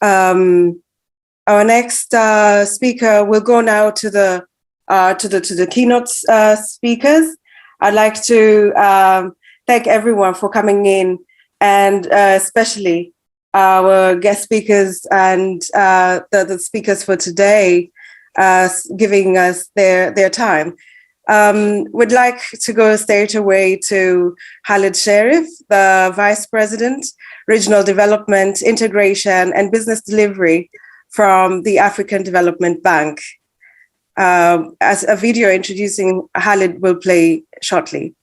Our next speaker will go now to the keynote speakers. I'd like to thank everyone for coming in, and especially our guest speakers and the speakers for today, giving us their time. We'd like to go straight away to KHALID SHERIF, the Vice President, Regional Development, Integration and Business Delivery from the African Development Bank. As a video introducing KHALID will play shortly.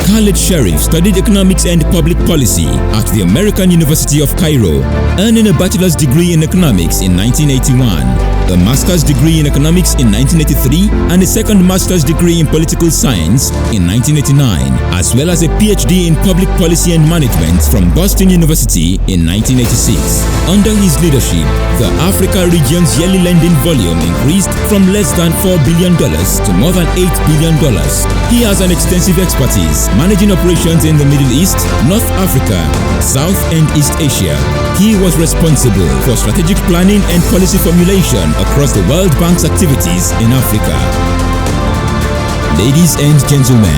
KHALID SHERIF studied economics and public policy at the American University of Cairo, earning a bachelor's degree in economics in 1981, a master's degree in economics in 1983, and a second master's degree in political science in 1989, as well as a PhD in public policy and management from Boston University in 1986. Under his leadership, the Africa region's yearly lending volume increased from less than $4 billion to more than $8 billion. He has an extensive expertise managing operations in the Middle East, North Africa, South and East Asia. He was responsible for strategic planning and policy formulation across the World Bank's activities in Africa. Ladies and gentlemen,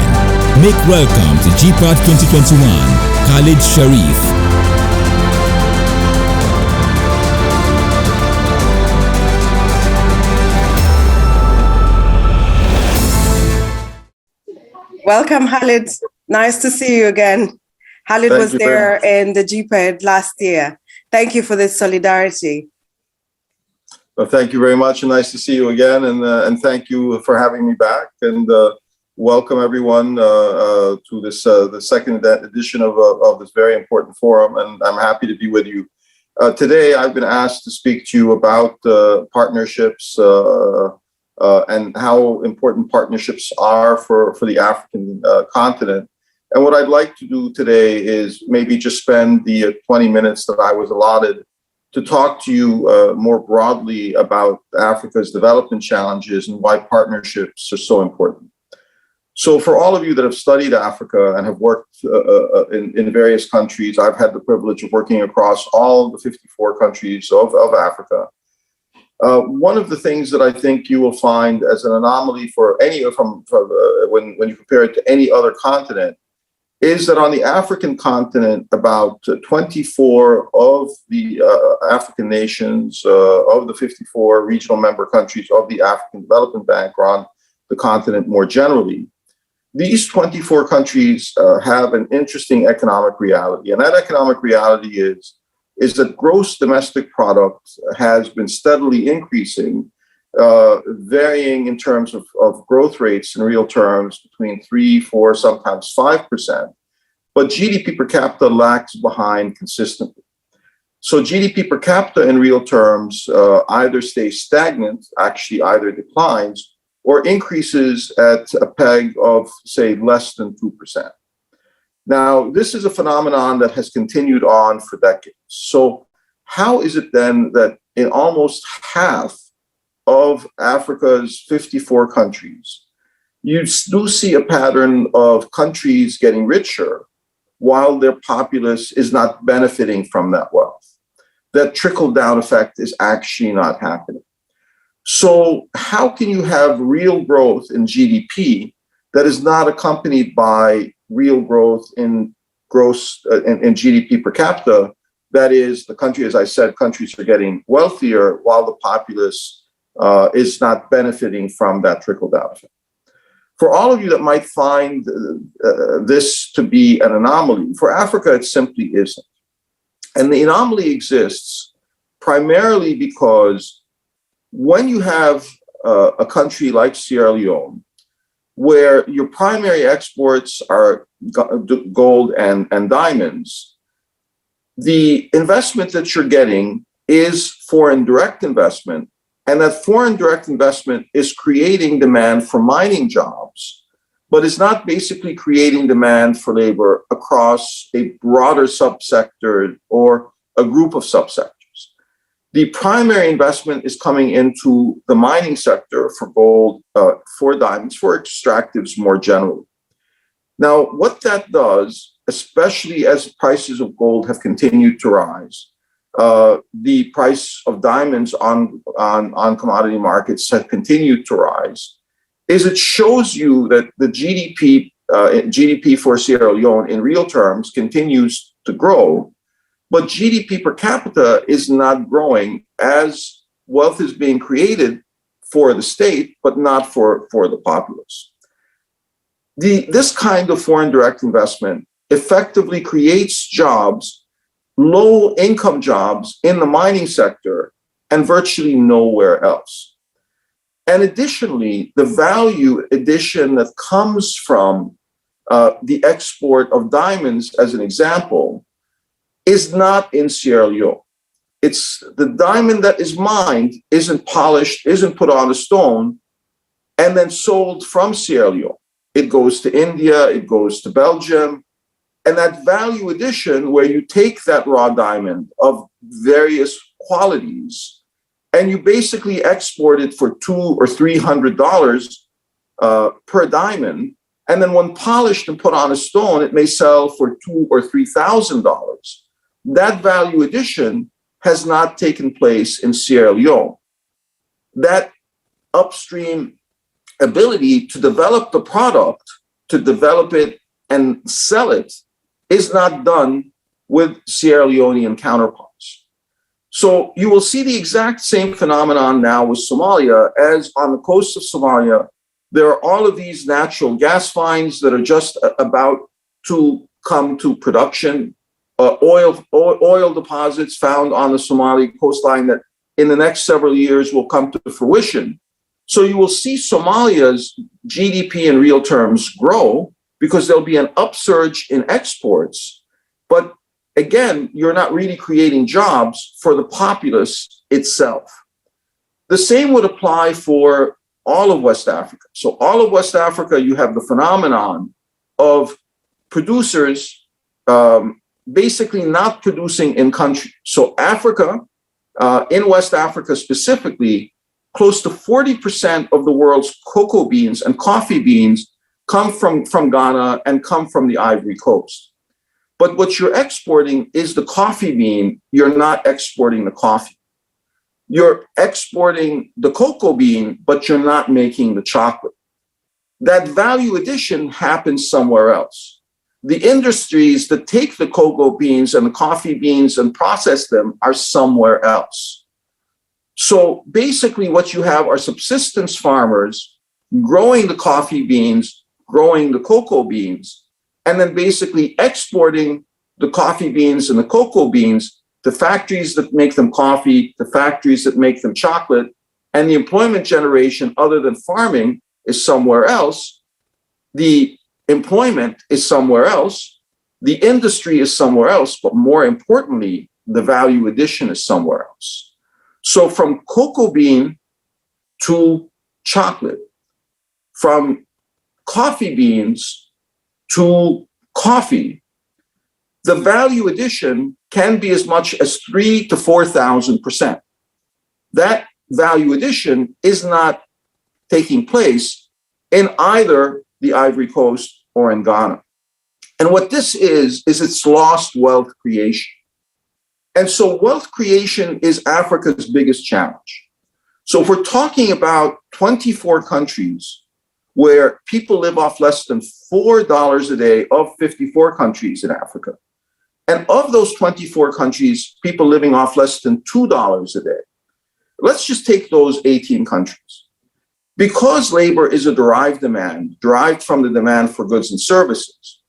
make welcome to GPAD 2021, KHALID SHERIF. Welcome, KHALID. Nice to see you again. KHALID was there in the GPAD last year. Thank you for this solidarity. Well, thank you very much, and nice to see you again. And thank you for having me back. And welcome everyone to this the second edition of this very important forum. And I'm happy to be with you today. I've been asked to speak to you about partnerships. And how important partnerships are for the African continent. And what I'd like to do today is maybe just spend the 20 minutes that I was allotted to talk to you more broadly about Africa's development challenges and why partnerships are so important. So for all of you that have studied Africa and have worked in various countries, I've had the privilege of working across all the 54 countries of Africa. One of the things that I think you will find as an anomaly for when you compare it to any other continent is that on the African continent, about 24 of the African nations, of the 54 regional member countries of the African Development Bank, are on the continent more generally. These 24 countries have an interesting economic reality, and that economic reality is that gross domestic product has been steadily increasing, varying in terms of growth rates in real terms between 3, 4, sometimes 5%. But GDP per capita lags behind consistently. So GDP per capita in real terms either stays stagnant, actually either declines, or increases at a peg of, say, less than 2%. Now, this is a phenomenon that has continued on for decades. So how is it then that in almost half of Africa's 54 countries, you do see a pattern of countries getting richer while their populace is not benefiting from that wealth? That trickle-down effect is actually not happening. So how can you have real growth in GDP that is not accompanied by real growth in in GDP per capita? That is, the country, as I said, countries are getting wealthier while the populace is not benefiting from that trickle-down effect. For all of you that might find this to be an anomaly, for Africa, it simply isn't. And the anomaly exists primarily because when you have a country like Sierra Leone, where your primary exports are gold and diamonds, the investment that you're getting is foreign direct investment, and that foreign direct investment is creating demand for mining jobs, but is not basically creating demand for labor across a broader subsector or a group of subsectors. The primary investment is coming into the mining sector for gold, for diamonds, for extractives more generally. Now, what that does especially as prices of gold have continued to rise, the price of diamonds on commodity markets have continued to rise, is it shows you that the GDP for Sierra Leone in real terms continues to grow, but GDP per capita is not growing as wealth is being created for the state, but not for the populace. This kind of foreign direct investment effectively creates jobs, low income jobs in the mining sector, and virtually nowhere else. And additionally, the value addition that comes from the export of diamonds, as an example, is not in Sierra Leone. It's the diamond that is mined, isn't polished, isn't put on a stone, and then sold from Sierra Leone. It goes to India, it goes to Belgium, and that value addition where you take that raw diamond of various qualities and you basically export it for $200 or $300 per diamond, and then when polished and put on a stone, it may sell for $2,000 or $3,000. That value addition has not taken place in Sierra Leone. That upstream ability to develop the product, to develop it and sell it, is not done with Sierra Leonean counterparts. So you will see the exact same phenomenon now with Somalia, as on the coast of Somalia, there are all of these natural gas finds that are just about to come to production, oil deposits found on the Somali coastline that in the next several years will come to fruition. So you will see Somalia's GDP in real terms grow because there'll be an upsurge in exports. But again, you're not really creating jobs for the populace itself. The same would apply for all of West Africa. So all of West Africa, you have the phenomenon of producers basically not producing in country. So Africa, in West Africa specifically, close to 40% of the world's cocoa beans and coffee beans come from Ghana and come from the Ivory Coast. But what you're exporting is the coffee bean. You're not exporting the coffee. You're exporting the cocoa bean, but you're not making the chocolate. That value addition happens somewhere else. The industries that take the cocoa beans and the coffee beans and process them are somewhere else. So basically what you have are subsistence farmers growing the coffee beans, growing the cocoa beans, and then basically exporting the coffee beans and the cocoa beans to factories that make them coffee, to factories that make them chocolate, and the employment generation other than farming is somewhere else. The employment is somewhere else. The industry is somewhere else, but more importantly, the value addition is somewhere else. So from cocoa bean to chocolate, from coffee beans to coffee, the value addition can be as much as 3,000 to 4,000%. That value addition is not taking place in either the Ivory Coast or in Ghana. And what this is it's lost wealth creation. And so wealth creation is Africa's biggest challenge. So if we're talking about 24 countries where people live off less than $4 a day of 54 countries in Africa, and of those 24 countries, people living off less than $2 a day, let's just take those 18 countries. Because labor is a derived demand, derived from the demand for goods and services,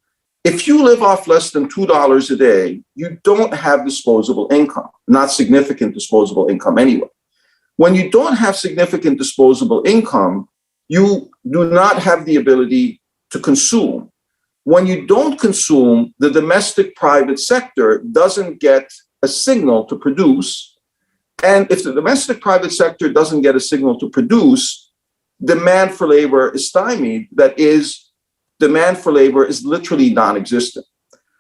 if you live off less than $2 a day, you don't have disposable income, not significant disposable income anyway. When you don't have significant disposable income, you do not have the ability to consume. When you don't consume, the domestic private sector doesn't get a signal to produce. And if the domestic private sector doesn't get a signal to produce, demand for labor is stymied. That is, demand for labor is literally non-existent.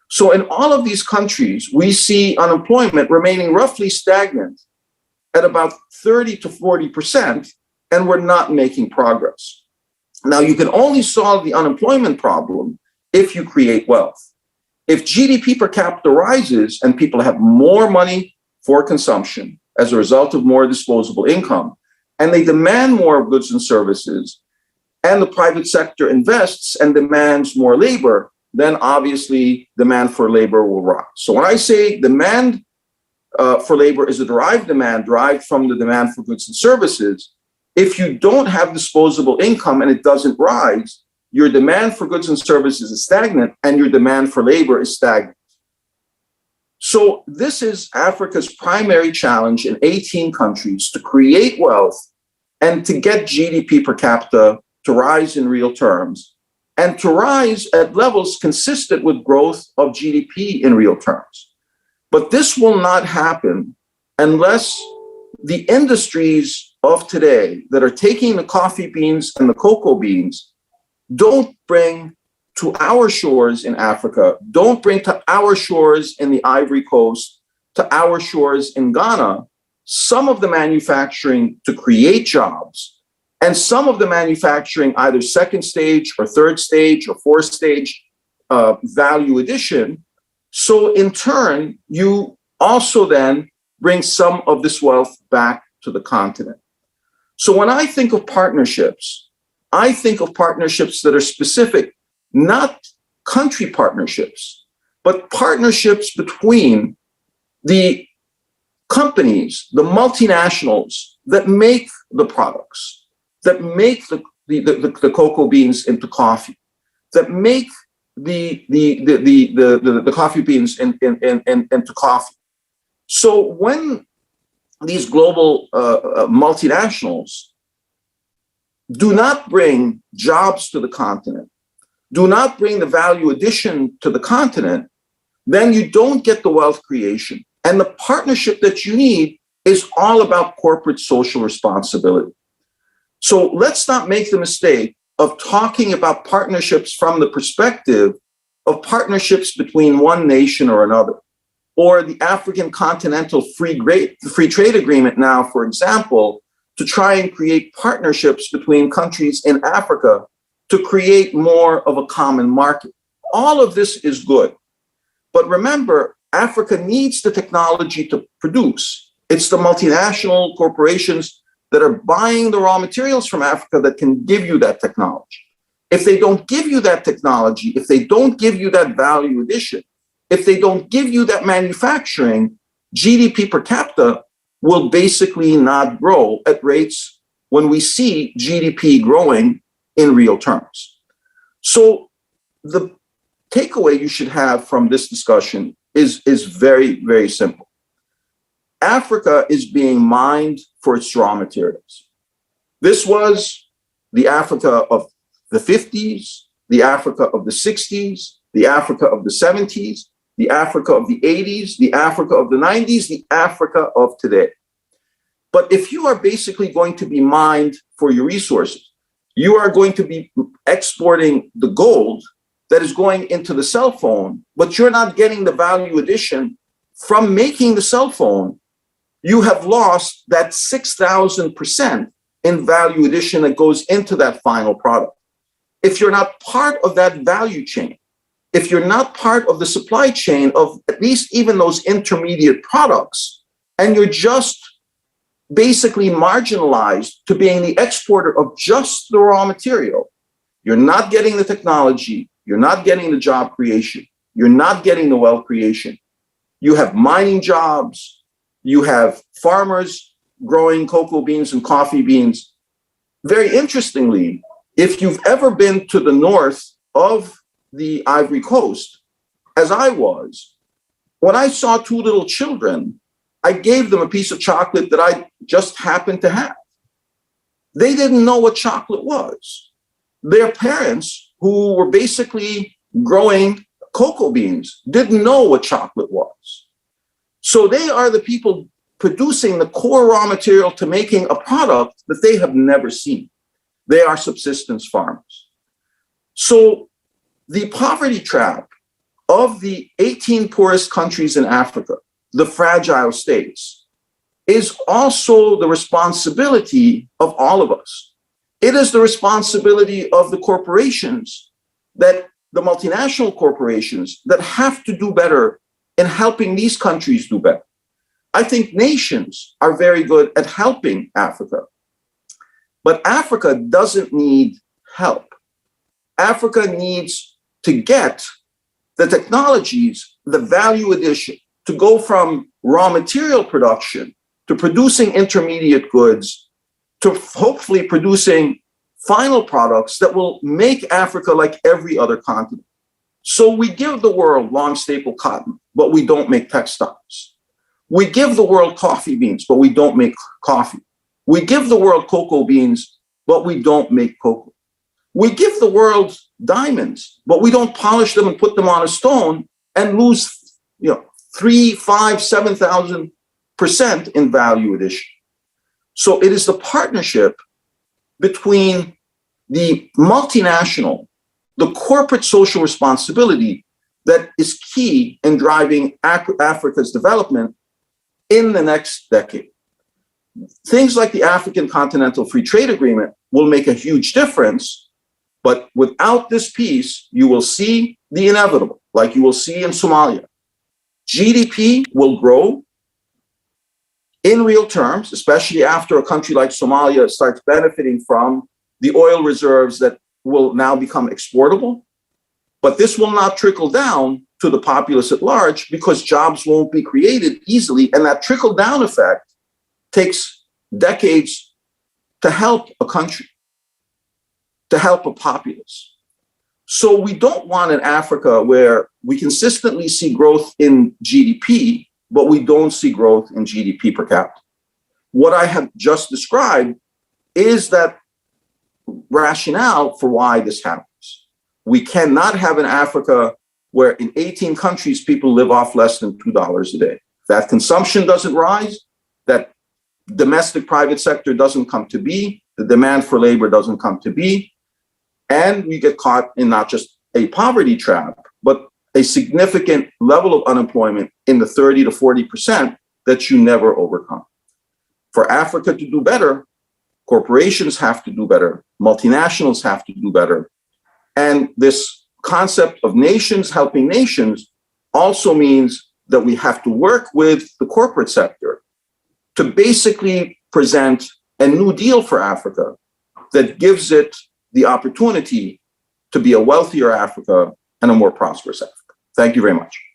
So in all of these countries, we see unemployment remaining roughly stagnant at about 30 to 40%, and we're not making progress. Now, you can only solve the unemployment problem if you create wealth. if GDP per capita rises and people have more money for consumption as a result of more disposable income, and they demand more goods and services, and the private sector invests and demands more labor, then obviously demand for labor will rise. So when I say demand for labor is a derived demand derived from the demand for goods and services, if you don't have disposable income and it doesn't rise, your demand for goods and services is stagnant and your demand for labor is stagnant. So this is Africa's primary challenge in 18 countries, to create wealth and to get GDP per capita to rise in real terms, and to rise at levels consistent with growth of GDP in real terms. But this will not happen unless the industries of today that are taking the coffee beans and the cocoa beans don't bring to our shores in Africa, don't bring to our shores in the Ivory Coast, to our shores in Ghana, some of the manufacturing to create jobs, and some of the manufacturing either second stage or third stage or fourth stage value addition. So in turn, you also then bring some of this wealth back to the continent. So when I think of partnerships, I think of partnerships that are specific, not country partnerships, but partnerships between the companies, the multinationals that make the products, that make the cocoa beans into coffee, that make the coffee beans into coffee. So when these global multinationals do not bring jobs to the continent, do not bring the value addition to the continent, then you don't get the wealth creation. And the partnership that you need is all about corporate social responsibility. So let's not make the mistake of talking about partnerships from the perspective of partnerships between one nation or another, or the African Continental Free Trade Agreement now, for example, to try and create partnerships between countries in Africa to create more of a common market. All of this is good. But remember, Africa needs the technology to produce. It's the multinational corporations that are buying the raw materials from Africa that can give you that technology. If they don't give you that technology, if they don't give you that value addition, if they don't give you that manufacturing, GDP per capita will basically not grow at rates when we see GDP growing in real terms. So the takeaway you should have from this discussion is very, very simple. Africa is being mined for its raw materials. This was the Africa of the 50s, the Africa of the 60s, the Africa of the 70s, the Africa of the 80s, the Africa of the 90s, the Africa of today. But if you are basically going to be mined for your resources, you are going to be exporting the gold that is going into the cell phone, but you're not getting the value addition from making the cell phone. You have lost that 6,000% in value addition that goes into that final product. If you're not part of that value chain, if you're not part of the supply chain of at least even those intermediate products, and you're just basically marginalized to being the exporter of just the raw material, you're not getting the technology, you're not getting the job creation, you're not getting the wealth creation. You have mining jobs, you have farmers growing cocoa beans and coffee beans. Very interestingly, if you've ever been to the north of the Ivory Coast, as I was, when I saw two little children, I gave them a piece of chocolate that I just happened to have. They didn't know what chocolate was. Their parents, who were basically growing cocoa beans, didn't know what chocolate was. So they are the people producing the core raw material to making a product that they have never seen. They are subsistence farmers. So the poverty trap of the 18 poorest countries in Africa, the fragile states, is also the responsibility of all of us. It is the responsibility of the corporations that the multinational corporations that have to do better in helping these countries do better. I think nations are very good at helping Africa, but Africa doesn't need help. Africa needs to get the technologies, the value addition, to go from raw material production to producing intermediate goods, to hopefully producing final products that will make Africa like every other continent. So we give the world long staple cotton, but we don't make textiles. We give the world coffee beans, but we don't make coffee. We give the world cocoa beans, but we don't make cocoa. We give the world diamonds, but we don't polish them and put them on a stone and lose, 3, 5, 7,000% in value addition. So it is the partnership between the multinational, the corporate social responsibility that is key in driving Africa's development in the next decade. Things like the African Continental Free Trade Agreement will make a huge difference, but without this piece, you will see the inevitable, like you will see in Somalia. GDP will grow in real terms, especially after a country like Somalia starts benefiting from the oil reserves that will now become exportable. But this will not trickle down to the populace at large because jobs won't be created easily. And that trickle down effect takes decades to help a country, to help a populace. So we don't want an Africa where we consistently see growth in GDP, but we don't see growth in GDP per capita. What I have just described is that rationale for why this happens. We cannot have an Africa where in 18 countries, people live off less than $2 a day. That consumption doesn't rise, that domestic private sector doesn't come to be, the demand for labor doesn't come to be, and we get caught in not just a poverty trap, but a significant level of unemployment in the 30 to 40% that you never overcome. For Africa to do better, corporations have to do better, multinationals have to do better. And this concept of nations helping nations also means that we have to work with the corporate sector to basically present a new deal for Africa that gives it the opportunity to be a wealthier Africa and a more prosperous Africa. Thank you very much.